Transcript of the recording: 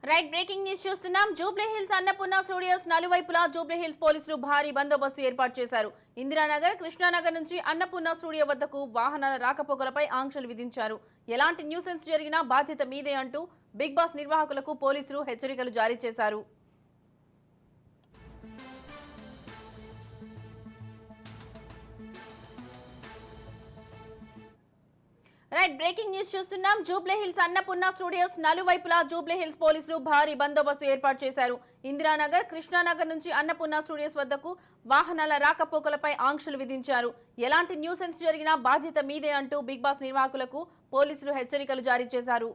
Right breaking news చూస్తున్నాం. Jubilee Hills Annapurna studios నలువైపులా జూబ్లీహిల్స్ పోలీసులు భారీ బందోబస్తు ఏర్పాటు చేశారు. ఇందిరానగర్, కృష్ణానగర్ నుంచి అన్నపూర్ణ స్టూడియో వద్దకు వాహనాల రాకపోకలపై ఆంక్షలు విధించారు. ఎలాంటి న్యూసెన్స్ జరిగినా బాధ్యత మీదే అంటూ బిగ్ బాస్ నిర్వాహకులకు పోలీసులు హెచ్చరికలు జారీ చేశారు. రైట్ బ్రేకింగ్ న్యూస్ చూస్తున్నాం. జూబ్లీహిల్స్ అన్నపూర్ణ స్టూడియోస్ నలువైపులా జూబ్లీహిల్స్ పోలీసులు భారీ బందోబస్తు ఏర్పాటు చేశారు. ఇందిరానగర్, కృష్ణానగర్ నుంచి అన్నపూర్ణ స్టూడియోస్ వద్దకు వాహనాల రాకపోకలపై ఆంక్షలు విధించారు. ఎలాంటి న్యూసెన్స్ జరిగినా బాధ్యత మీదే అంటూ బిగ్ బాస్ నిర్వాహకులకు పోలీసులు హెచ్చరికలు జారీ చేశారు.